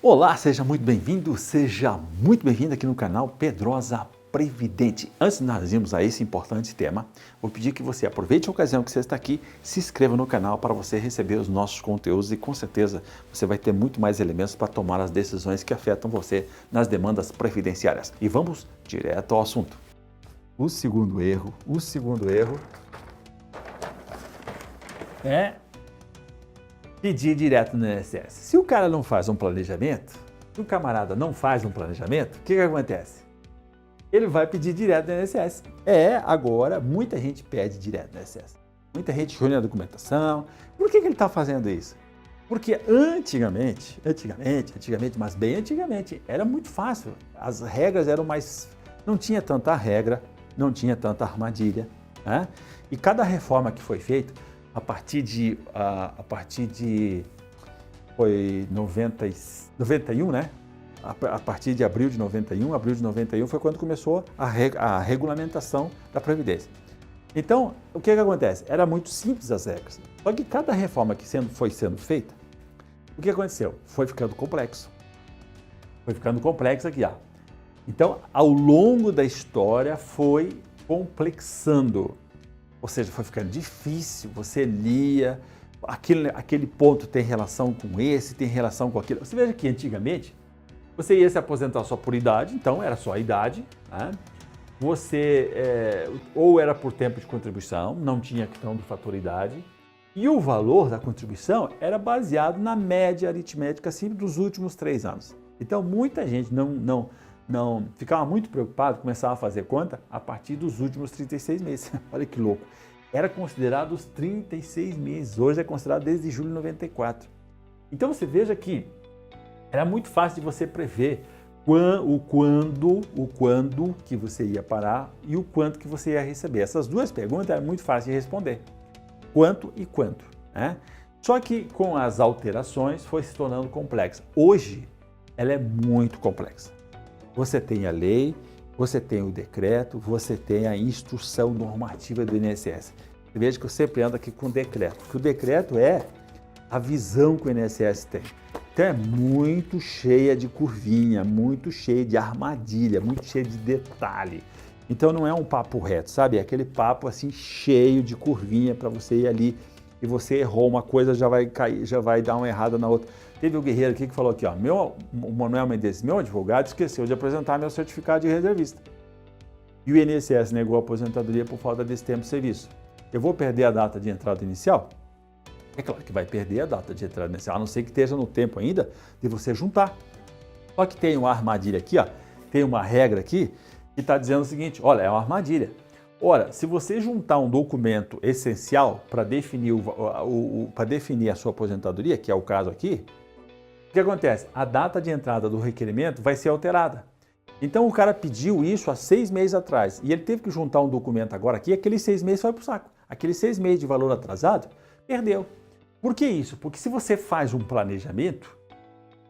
Olá, seja muito bem-vindo, seja muito bem-vindo aqui no canal Pedrosa Previdente. Antes de nós irmos a esse importante tema, vou pedir que você aproveite a ocasião que você está aqui, se inscreva no canal para você receber os nossos conteúdos e com certeza você vai ter muito mais elementos para tomar as decisões que afetam você nas demandas previdenciárias. E vamos direto ao assunto. O segundo erro é pedir direto no INSS. Se o cara não faz um planejamento, se o camarada não faz um planejamento, o que acontece? Ele vai pedir direto no INSS. Agora muita gente pede direto no INSS. Muita gente reúne a documentação. Por que ele está fazendo isso? Porque antigamente, mas bem antigamente, era muito fácil. As regras eram mais... Não tinha tanta regra, não tinha tanta armadilha, né? E cada reforma que foi feita, a partir de foi 91, né? A partir de abril de 91 foi quando começou a regulamentação da Previdência. Então, o que acontece? Era muito simples as regras. Só que cada reforma que foi sendo feita, o que aconteceu? Foi ficando complexo. Foi ficando complexo aqui, ó. Então, ao longo da história, foi complexando. Ou seja, foi ficando difícil, você lia, aquele ponto tem relação com esse, tem relação com aquilo. Você veja que antigamente, você ia se aposentar só por idade, então era só a idade, né? Você ou era por tempo de contribuição, não tinha questão de fator idade, e o valor da contribuição era baseado na média aritmética sempre dos últimos 3 anos. Então muita gente não ficava muito preocupado, começava a fazer conta a partir dos últimos 36 meses. Olha que louco. Era considerado os 36 meses, hoje é considerado desde julho de 94. Então você veja que era muito fácil de você prever o quando que você ia parar e o quanto que você ia receber. Essas duas perguntas eram muito fáceis de responder. Quanto e quanto, né? Só que com as alterações foi se tornando complexa. Hoje ela é muito complexa. Você tem a lei, você tem o decreto, você tem a instrução normativa do INSS. Você veja que eu sempre ando aqui com o decreto, porque o decreto é a visão que o INSS tem. Então é muito cheia de curvinha, muito cheia de armadilha, muito cheia de detalhe. Então não é um papo reto, sabe? É aquele papo assim cheio de curvinha para você ir ali e você errou uma coisa, já vai cair, já vai dar uma errada na outra. Teve o Guerreiro aqui que falou aqui, ó, o Manuel Mendes, meu advogado esqueceu de apresentar meu certificado de reservista. E o INSS negou a aposentadoria por falta desse tempo de serviço. Eu vou perder a data de entrada inicial? É claro que vai perder a data de entrada inicial, a não ser que esteja no tempo ainda de você juntar. Só que tem uma armadilha aqui, ó, tem uma regra aqui que está dizendo o seguinte, olha, é uma armadilha. Ora, se você juntar um documento essencial para definir, definir a sua aposentadoria, que é o caso aqui, o que acontece? A data de entrada do requerimento vai ser alterada. Então o cara pediu isso há 6 meses atrás e ele teve que juntar um documento agora aqui, aqueles 6 meses foi para o saco. Aqueles 6 meses de valor atrasado, perdeu. Por que isso? Porque se você faz um planejamento,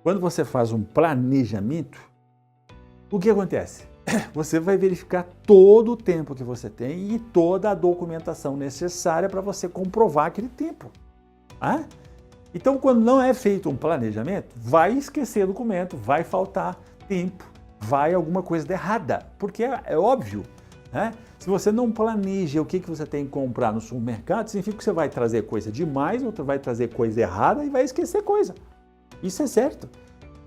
quando você faz um planejamento, o que acontece? Você vai verificar todo o tempo que você tem e toda a documentação necessária para você comprovar aquele tempo. Ah? Então, quando não é feito um planejamento, vai esquecer documento, vai faltar tempo, vai alguma coisa errada, porque é óbvio, né? Se você não planeja o que você tem que comprar no supermercado, significa que você vai trazer coisa demais, outro vai trazer coisa errada e vai esquecer coisa. Isso é certo.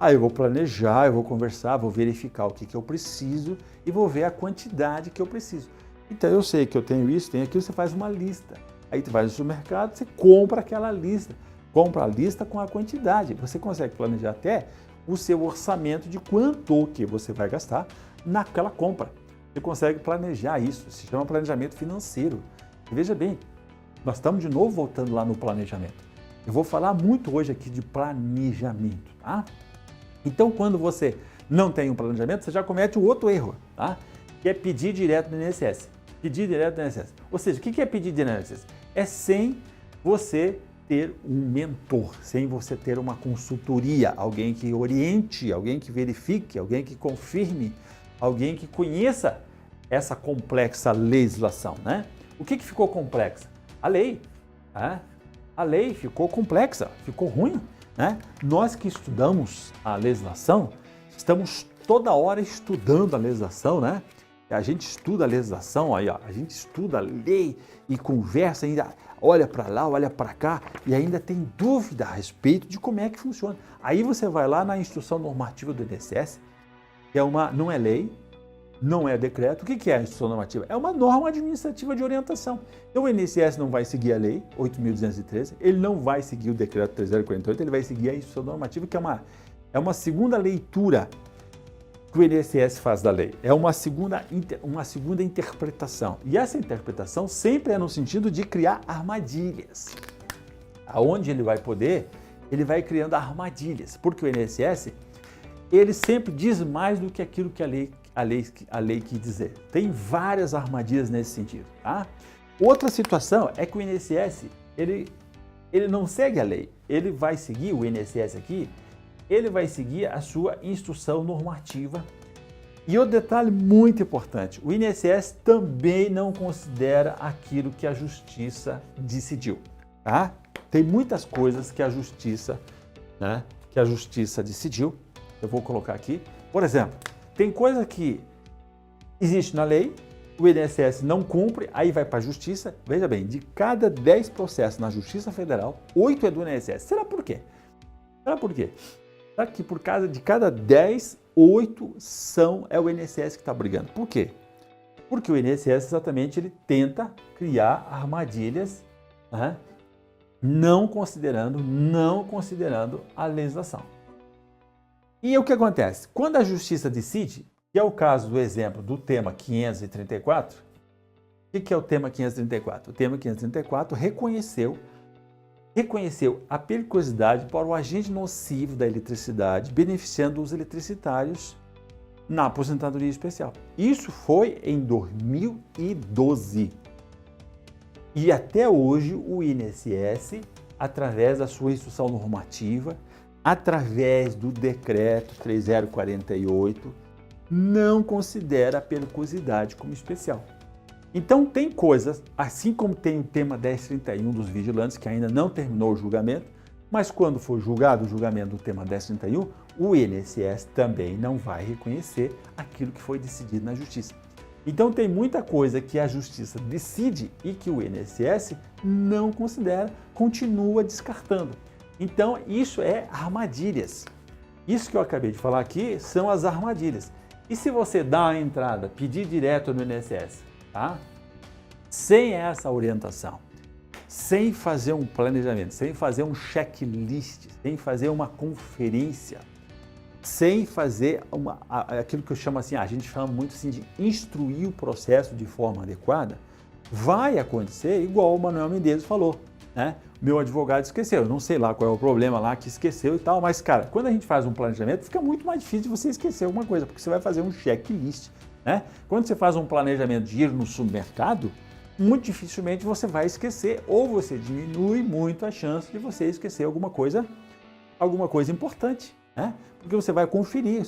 Aí eu vou planejar, eu vou conversar, vou verificar o que eu preciso e vou ver a quantidade que eu preciso. Então eu sei que eu tenho isso, tenho aquilo, você faz uma lista. Aí tu vai no supermercado, você compra aquela lista. Compra a lista com a quantidade. Você consegue planejar até o seu orçamento de quanto que você vai gastar naquela compra. Você consegue planejar isso, se chama planejamento financeiro. E veja bem, nós estamos de novo voltando lá no planejamento. Eu vou falar muito hoje aqui de planejamento, tá? Então, quando você não tem um planejamento, você já comete o outro erro, tá? Que é pedir direto no INSS. Pedir direto no INSS. Ou seja, o que é pedir direto no INSS? É sem você ter um mentor, sem você ter uma consultoria, alguém que oriente, alguém que verifique, alguém que confirme, alguém que conheça essa complexa legislação, né? O que ficou complexa? A lei. Tá? A lei ficou complexa, ficou ruim. né? Nós que estudamos a legislação, estamos toda hora estudando a legislação, né? A gente estuda a legislação, aí, ó, a gente estuda a lei e conversa ainda, olha para lá, olha para cá e ainda tem dúvida a respeito de como é que funciona. Aí você vai lá na instrução normativa do INSS, que não é lei, não é decreto. O que é a instrução normativa? É uma norma administrativa de orientação. Então o INSS não vai seguir a lei 8.213, ele não vai seguir o decreto 3048, ele vai seguir a instrução normativa, que é uma segunda leitura que o INSS faz da lei. É uma segunda interpretação. E essa interpretação sempre é no sentido de criar armadilhas. Aonde ele vai poder, ele vai criando armadilhas, porque o INSS, ele sempre diz mais do que aquilo que a lei quis dizer. Tem várias armadilhas nesse sentido, tá? Outra situação é que o INSS, ele não segue a lei. Ele vai seguir, o INSS aqui, ele vai seguir a sua instrução normativa. E outro detalhe muito importante, o INSS também não considera aquilo que a justiça decidiu, tá? Tem muitas coisas que a justiça decidiu. Eu vou colocar aqui. Por exemplo, tem coisa que existe na lei, o INSS não cumpre, aí vai para a justiça. Veja bem, de cada 10 processos na Justiça Federal, 8 é do INSS. Será por quê? Será que por causa de cada 10, 8 é o INSS que está brigando? Por quê? Porque o INSS exatamente ele tenta criar armadilhas, né? não considerando a legislação. E o que acontece? Quando a justiça decide, que é o caso do exemplo do tema 534, o que é o tema 534? O tema 534 reconheceu a periculosidade para o agente nocivo da eletricidade, beneficiando os eletricitários na aposentadoria especial. Isso foi em 2012. E até hoje o INSS, através da sua instrução normativa, através do decreto 3048, não considera a periculosidade como especial. Então tem coisas, assim como tem o tema 1031 dos vigilantes, que ainda não terminou o julgamento, mas quando for julgado o julgamento do tema 1031, o INSS também não vai reconhecer aquilo que foi decidido na justiça. Então tem muita coisa que a justiça decide e que o INSS não considera, continua descartando. Então isso é armadilhas. Isso que eu acabei de falar aqui são as armadilhas. E se você dá a entrada, pedir direto no INSS, tá? Sem essa orientação, sem fazer um planejamento, sem fazer um checklist, sem fazer uma conferência, sem fazer aquilo que eu chamo assim, a gente chama muito assim de instruir o processo de forma adequada, vai acontecer igual o Manuel Medeiros falou, né? Meu advogado esqueceu, eu não sei lá qual é o problema lá que esqueceu e tal, mas cara, quando a gente faz um planejamento, fica muito mais difícil de você esquecer alguma coisa, porque você vai fazer um checklist, né? Quando você faz um planejamento de ir no supermercado, muito dificilmente você vai esquecer ou você diminui muito a chance de você esquecer alguma coisa importante, né? Porque você vai conferir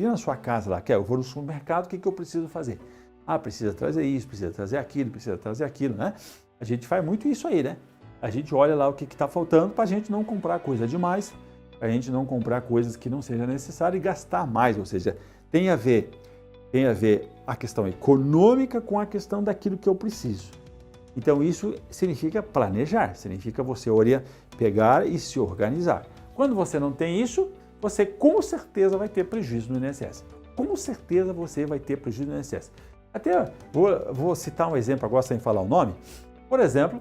na sua casa lá, eu vou no supermercado, o que eu preciso fazer? Ah, precisa trazer isso, precisa trazer aquilo, né? A gente faz muito isso aí, né? A gente olha lá o que está faltando para a gente não comprar coisa demais, para a gente não comprar coisas que não seja necessário e gastar mais, ou seja, tem a ver a questão econômica com a questão daquilo que eu preciso. Então isso significa planejar, significa você pegar e se organizar. Quando você não tem isso, você com certeza vai ter prejuízo no INSS. Com certeza você vai ter prejuízo no INSS. Até vou citar um exemplo agora sem falar o nome. Por exemplo,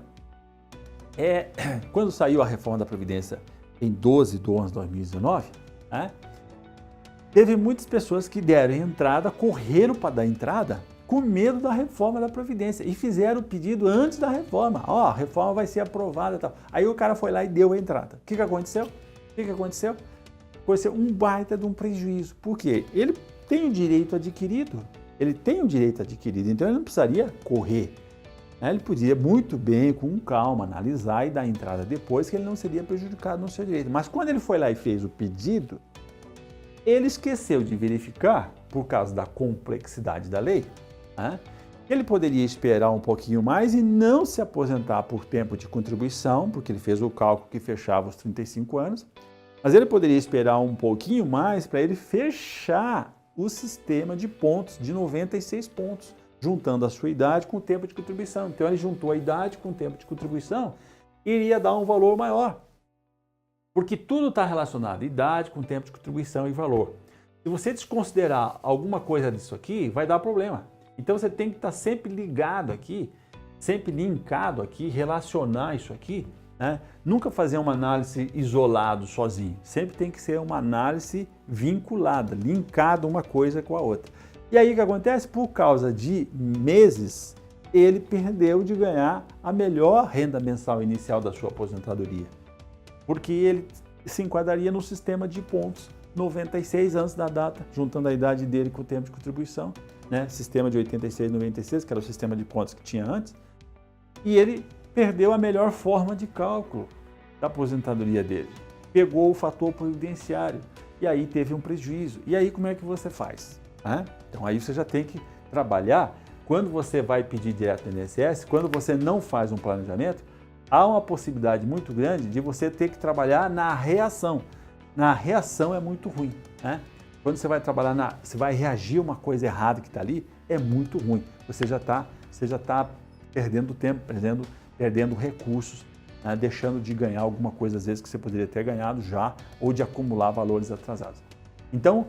quando saiu a reforma da Previdência em 12 de 11 de 2019, né, teve muitas pessoas que deram entrada, correram para dar entrada com medo da reforma da Previdência e fizeram o pedido antes da reforma. A reforma vai ser aprovada e tal. Aí o cara foi lá e deu a entrada. O que aconteceu? Aconteceu um baita de um prejuízo. Por quê? Ele tem o direito adquirido. Então ele não precisaria correr. Ele podia muito bem, com calma, analisar e dar entrada depois, que ele não seria prejudicado no seu direito. Mas quando ele foi lá e fez o pedido, ele esqueceu de verificar, por causa da complexidade da lei, ele poderia esperar um pouquinho mais e não se aposentar por tempo de contribuição, porque ele fez o cálculo que fechava os 35 anos, Mas ele poderia esperar um pouquinho mais para ele fechar o sistema de pontos de 96 pontos, juntando a sua idade com o tempo de contribuição. Então ele juntou a idade com o tempo de contribuição e iria dar um valor maior. Porque tudo está relacionado, idade com tempo de contribuição e valor. Se você desconsiderar alguma coisa disso aqui, vai dar problema. Então você tem que estar sempre ligado aqui, sempre linkado aqui, relacionar isso aqui, né? Nunca fazer uma análise isolado, sozinho. Sempre tem que ser uma análise vinculada, linkada uma coisa com a outra. E aí o que acontece? Por causa de meses, ele perdeu de ganhar a melhor renda mensal inicial da sua aposentadoria. Porque ele se enquadraria no sistema de pontos 96 antes da data, juntando a idade dele com o tempo de contribuição, né? Sistema de 86 e 96, que era o sistema de pontos que tinha antes, e ele perdeu a melhor forma de cálculo da aposentadoria dele. Pegou o fator previdenciário e aí teve um prejuízo. E aí como é que você faz? Então aí você já tem que trabalhar. Quando você vai pedir direto no INSS, quando você não faz um planejamento, há uma possibilidade muito grande de você ter que trabalhar na reação. Na reação é muito ruim, né? Quando você vai trabalhar, você vai reagir a uma coisa errada que está ali, é muito ruim. Você já está perdendo tempo, perdendo recursos, né? Deixando de ganhar alguma coisa às vezes que você poderia ter ganhado já, ou de acumular valores atrasados. Então,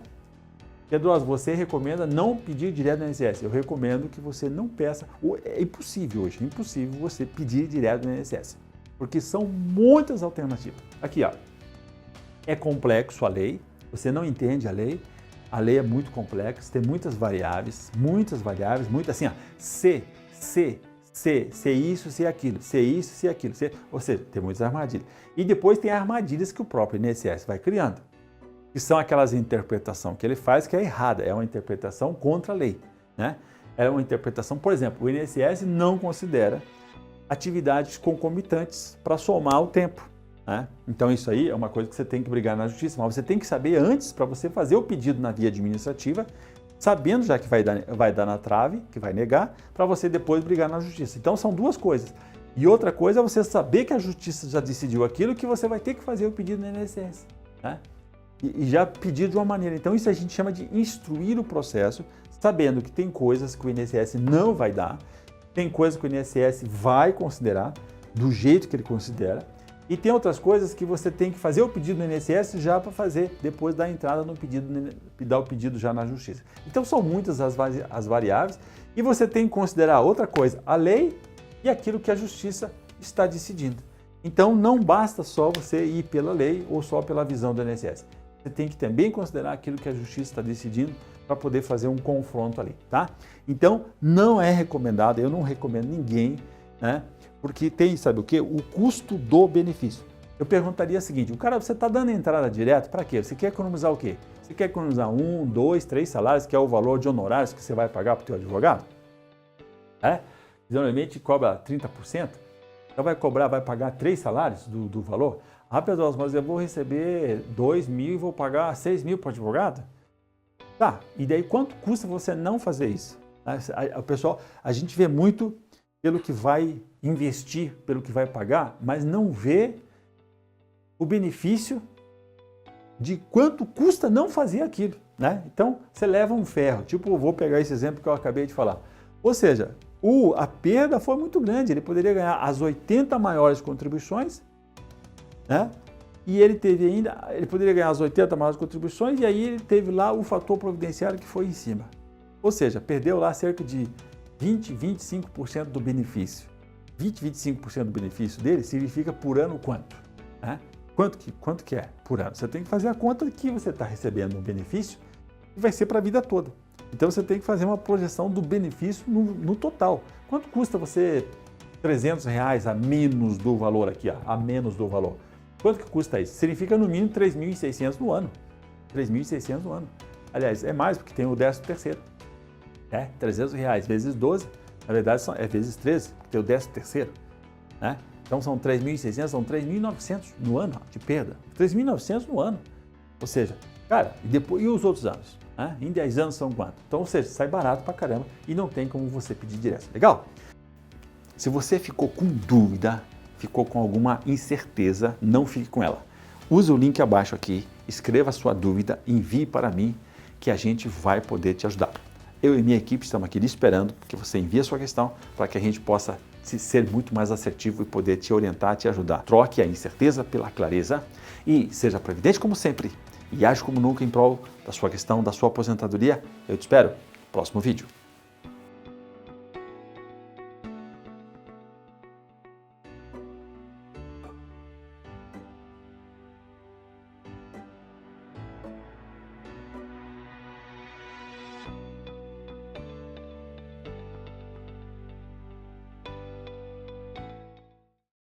Pedro, você recomenda não pedir direto no INSS. Eu recomendo que você não peça. É impossível hoje, é impossível você pedir direto no INSS, porque são muitas alternativas. Aqui, ó, é complexo a lei, você não entende a lei é muito complexa, tem muitas variáveis, muito assim, ó, se isso, se aquilo, se isso, se aquilo, ou seja, tem muitas armadilhas. E depois tem armadilhas que o próprio INSS vai criando, que são aquelas interpretações que ele faz que é errada, é uma interpretação contra a lei, né? É uma interpretação, por exemplo, o INSS não considera atividades concomitantes para somar o tempo, né? Então isso aí é uma coisa que você tem que brigar na justiça, mas você tem que saber antes para você fazer o pedido na via administrativa, sabendo já que vai dar na trave, que vai negar, para você depois brigar na justiça. Então são duas coisas. E outra coisa é você saber que a justiça já decidiu aquilo, que você vai ter que fazer o pedido no INSS, né? E já pedir de uma maneira. Então isso a gente chama de instruir o processo, sabendo que tem coisas que o INSS não vai dar, tem coisas que o INSS vai considerar do jeito que ele considera, e tem outras coisas que você tem que fazer o pedido no INSS já para fazer depois da entrada no pedido, dar o pedido já na justiça. Então são muitas as variáveis e você tem que considerar outra coisa, a lei e aquilo que a justiça está decidindo. Então não basta só você ir pela lei ou só pela visão do INSS. Você tem que também considerar aquilo que a justiça está decidindo para poder fazer um confronto ali, tá? Então não é recomendado, eu não recomendo ninguém, né? Porque tem, sabe o quê? O custo do benefício. Eu perguntaria o seguinte, você está dando entrada direto para quê? Você quer economizar o quê? Você quer economizar 1, 2, 3 salários, que é o valor de honorários que você vai pagar para o teu advogado? Geralmente cobra 30%, então vai pagar 3 salários do valor? Pedro, mas eu vou receber 2 mil e vou pagar 6 mil para o advogado? Tá, e daí quanto custa você não fazer isso? Pessoal, a gente vê muito pelo que vai investir, pelo que vai pagar, mas não vê o benefício de quanto custa não fazer aquilo, né? Então, você leva um ferro, tipo, vou pegar esse exemplo que eu acabei de falar. Ou seja, a perda foi muito grande, ele poderia ganhar as 80 maiores contribuições, né? E ele poderia ganhar as 80 maiores contribuições e aí ele teve lá o fator providenciário que foi em cima. Ou seja, perdeu lá cerca de 20, 25% do benefício. 20, 25% do benefício dele significa por ano quanto? Quanto que é por ano? Você tem que fazer a conta que você está recebendo um benefício e vai ser para a vida toda. Então você tem que fazer uma projeção do benefício no total. Quanto custa você R$300 a menos do valor aqui, ó, a menos do valor? Quanto que custa isso? Significa no mínimo 3.600 no ano. 3.600 no ano. Aliás, é mais porque tem o 13º. R$300 vezes 12, na verdade é vezes 13, porque tem o 13º, né? Então são 3.600, são 3.900 no ano de perda. 3.900 no ano. Ou seja, cara, e os outros anos? Né? Em 10 anos são quanto? Então, ou seja, sai barato pra caramba e não tem como você pedir direto. Legal? Se você ficou com dúvida, ficou com alguma incerteza, não fique com ela. use o link abaixo aqui, escreva a sua dúvida, envie para mim, que a gente vai poder te ajudar. Eu e minha equipe estamos aqui lhe esperando que você envie a sua questão para que a gente possa ser muito mais assertivo e poder te orientar, te ajudar. Troque a incerteza pela clareza e seja previdente como sempre e age como nunca em prol da sua questão, da sua aposentadoria. Eu te espero no próximo vídeo.